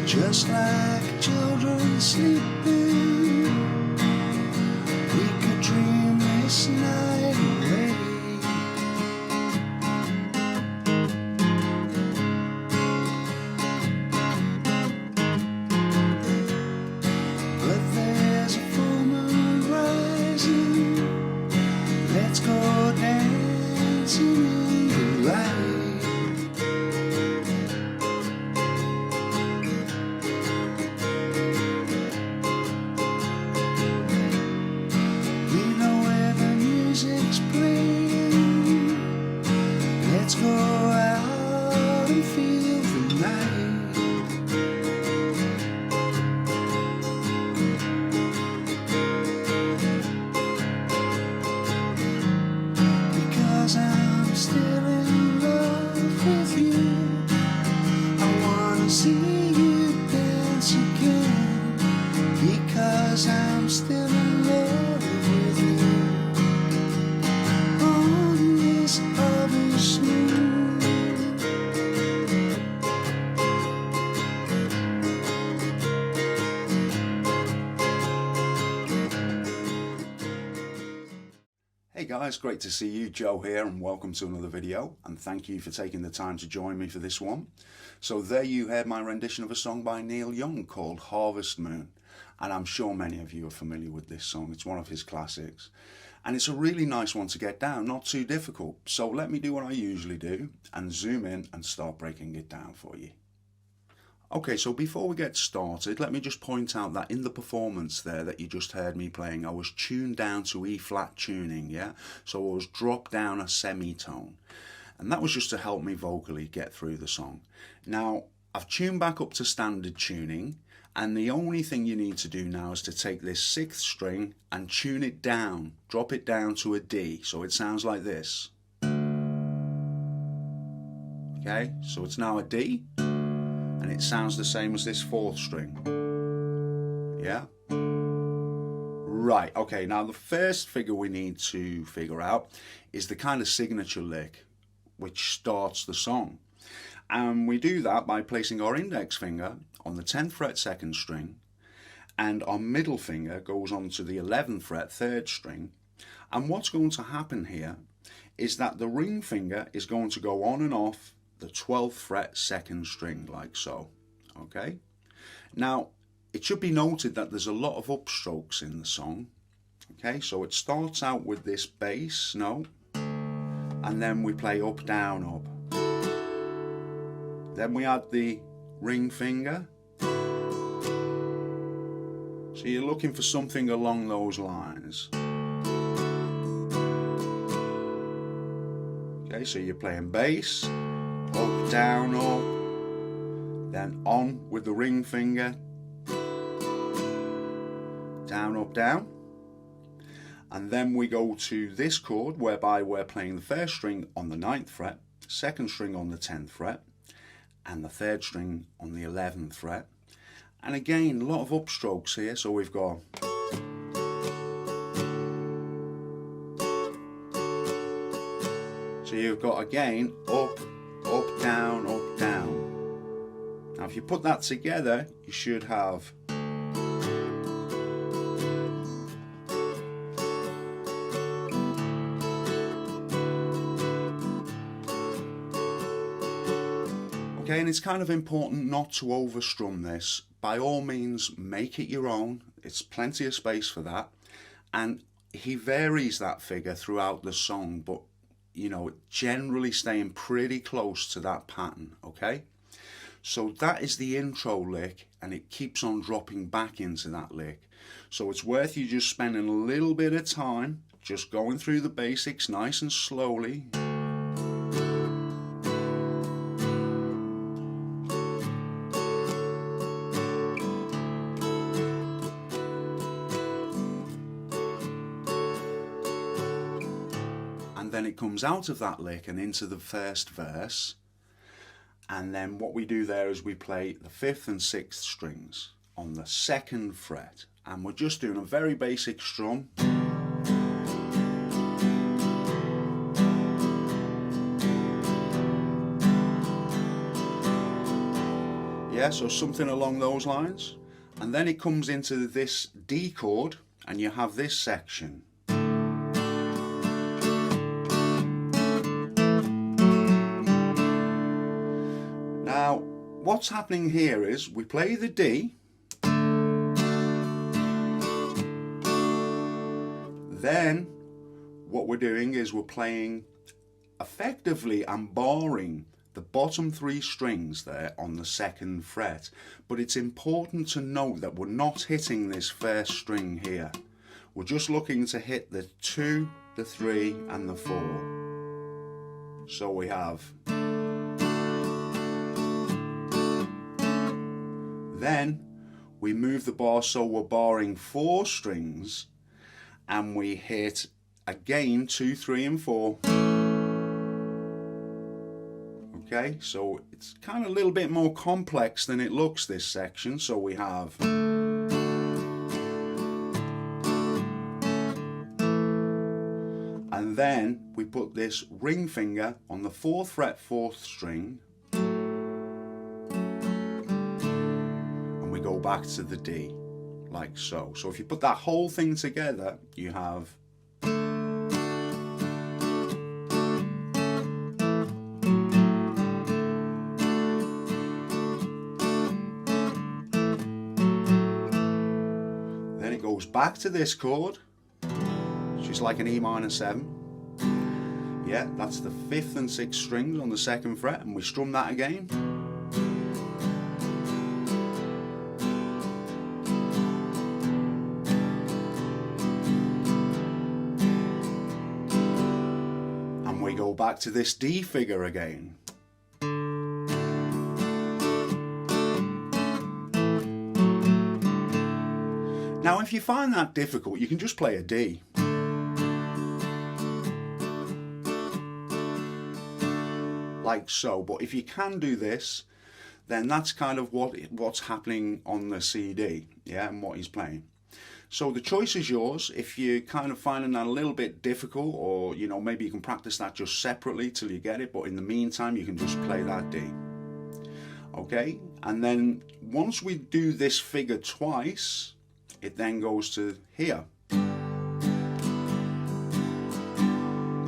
just like children sleeping, we could dream this night away. But there's a full moon rising, let's go dancing in the light. Music's playing, let's go out and feel the night. Because I'm still in love with you, I wanna see you dance again. Because I'm still in love with you. Hey guys, great to see you. Joe here, and welcome to another video, and thank you for taking the time to join me for this one. So there you heard my rendition of a song by Neil Young called Harvest Moon, and I'm sure many of you are familiar with this song. It's one of his classics, and it's a really nice one to get down, not too difficult. So let me do what I usually do and zoom in and start breaking it down for you. Okay, so before we get started, let me just point out that in the performance there that you just heard me playing, I was tuned down to E flat tuning, yeah? So I was dropped down a semitone. And that was just to help me vocally get through the song. Now, I've tuned back up to standard tuning, and the only thing you need to do now is to take this 6th string and tune it down, drop it down to a D, so it sounds like this. Okay, so it's now a D. And it sounds the same as this 4th string. Yeah? Right, okay, now the first figure we need to figure out is the kind of signature lick which starts the song. And we do that by placing our index finger on the 10th fret 2nd string, and our middle finger goes on to the 11th fret 3rd string. And what's going to happen here is that the ring finger is going to go on and off the 12th fret 2nd string, like so. Okay, now it should be noted that there's a lot of upstrokes in the song. Okay, so it starts out with this bass note, and then we play up, down, up. Then we add the ring finger. So you're looking for something along those lines. Okay, so you're playing bass, up, down, up, then on with the ring finger, down, up, down, and then we go to this chord whereby we're playing the 1st string on the 9th fret, 2nd string on the 10th fret, and the 3rd string on the 11th fret. And again, a lot of upstrokes here, so we've got so you've got again up, up, down, up, down. Now if you put that together, you should have okay, and it's kind of important not to overstrum this. By all means, make it your own. It's plenty of space for that. And he varies that figure throughout the song, but you know, generally staying pretty close to that pattern, okay? So that is the intro lick, and it keeps on dropping back into that lick. So it's worth you just spending a little bit of time just going through the basics nice and slowly. And then it comes out of that lick and into the first verse. And then what we do there is we play the 5th and 6th strings on the 2nd fret. And we're just doing a very basic strum. Yeah, so something along those lines. And then it comes into this D chord and you have this section. Now, what's happening here is we play the D, then what we're doing is we're playing effectively and barring the bottom 3 strings there on the 2nd fret, but it's important to note that we're not hitting this first string here. We're just looking to hit the 2, the 3 and the 4. So we have, then we move the bar so we're barring 4 strings and we hit again 2, 3 and 4. Okay, so it's kind of a little bit more complex than it looks, this section. So we have, and then we put this ring finger on the 4th fret 4th string and we go back to the D like so. So if you put that whole thing together, you have, goes back to this chord, which is like an E minor 7. Yeah, that's the 5th and 6th strings on the 2nd fret, and we strum that again. And we go back to this D figure again. Now if you find that difficult, you can just play a D. Like so, but if you can do this, then that's kind of what's happening on the CD, yeah, and what he's playing. So the choice is yours. If you're kind of finding that a little bit difficult, or you know, maybe you can practice that just separately till you get it, but in the meantime you can just play that D. Okay, and then once we do this figure twice, it then goes to here.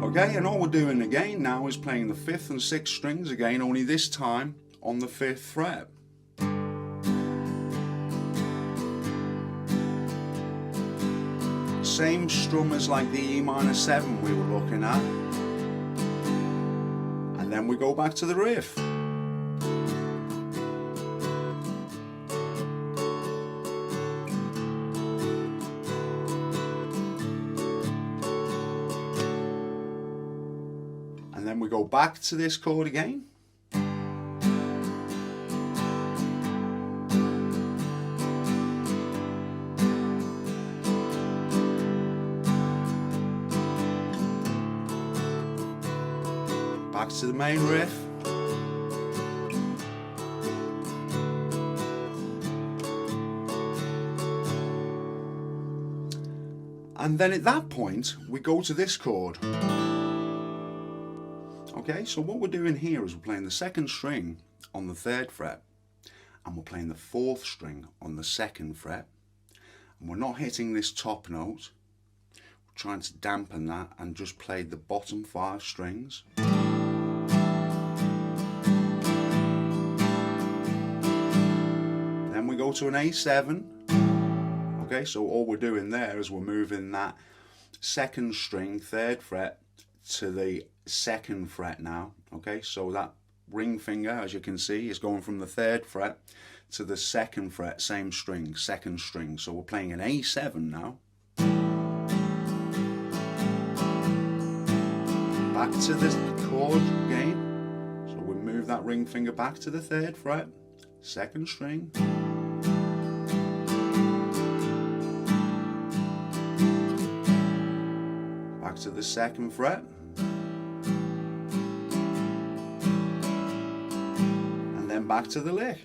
Okay, and all we're doing again now is playing the 5th and 6th strings again, only this time on the 5th fret. Same strum as like the E minor 7 we were looking at. And then we go back to the riff. And then we go back to this chord again. Back to the main riff. And then at that point, we go to this chord. Okay, so what we're doing here is we're playing the 2nd string on the 3rd fret, and we're playing the 4th string on the 2nd fret, and we're not hitting this top note. We're trying to dampen that and just play the bottom 5 strings. Then we go to an A7. Okay, so all we're doing there is we're moving that 2nd string 3rd fret to the 2nd fret now. Okay, so that ring finger, as you can see, is going from the 3rd fret to the 2nd fret, same string, 2nd string. So we're playing an A7 now. Back to this chord again. So we move that ring finger back to the 3rd fret, 2nd string. Back to the 2nd fret. And then back to the lick.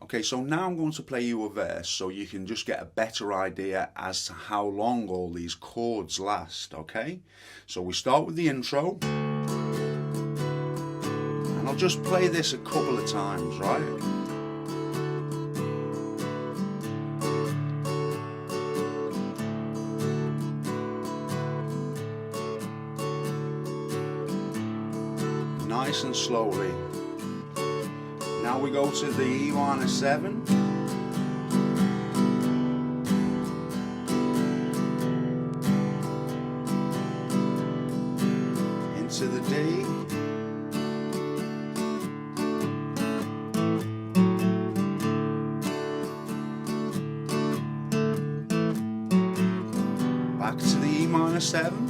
Okay, so now I'm going to play you a verse so you can just get a better idea as to how long all these chords last, okay? So we start with the intro. I'll just play this a couple of times, right? Nice and slowly. Now we go to the E minor 7. Into the D. Back to the E minor 7.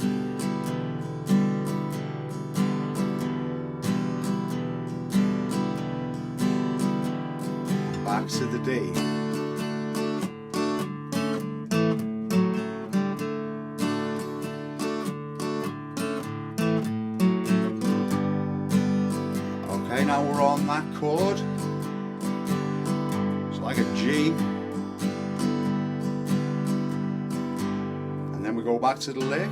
Back to the D. Okay, now we're on that chord. It's like a G. And then we go back to the lick.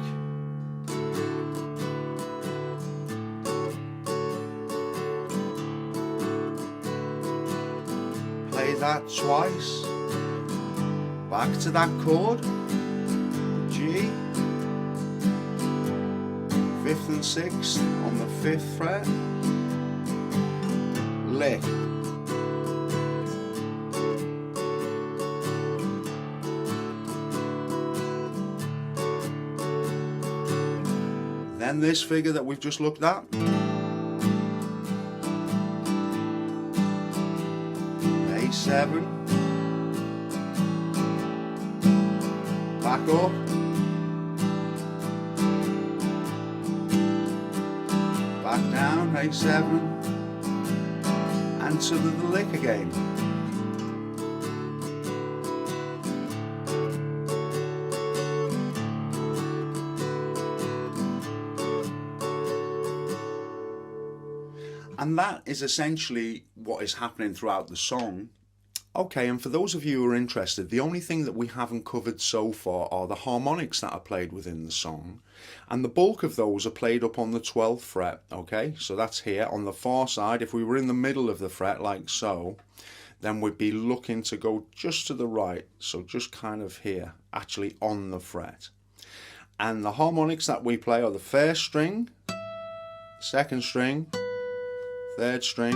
Play that twice. Back to that chord. G. 5th and 6th on the 5th fret. Lick. Then this figure that we've just looked at. A7. Back up. Back down, A7. And to the lick again. And that is essentially what is happening throughout the song. Okay, and for those of you who are interested, the only thing that we haven't covered so far are the harmonics that are played within the song. And the bulk of those are played up on the 12th fret, okay? So that's here. On the far side, if we were in the middle of the fret, like so, then we'd be looking to go just to the right. So just kind of here, actually on the fret. And the harmonics that we play are the 1st string, 2nd string, 3rd string,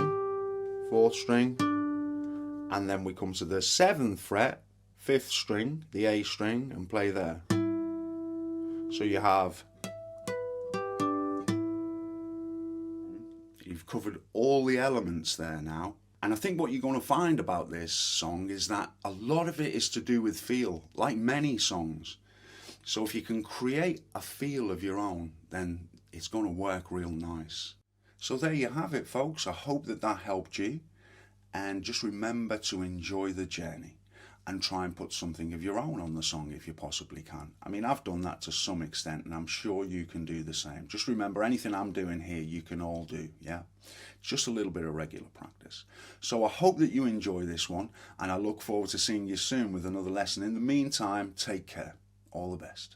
4th string, and then we come to the 7th fret, 5th string, the A string, and play there. So you have, you've covered all the elements there now. And I think what you're going to find about this song is that a lot of it is to do with feel, like many songs. So if you can create a feel of your own, then it's going to work real nice. So there you have it, folks. I hope that that helped you. And just remember to enjoy the journey and try and put something of your own on the song if you possibly can. I mean, I've done that to some extent, and I'm sure you can do the same. Just remember, anything I'm doing here, you can all do, yeah? Just a little bit of regular practice. So I hope that you enjoy this one, and I look forward to seeing you soon with another lesson. In the meantime, take care. All the best.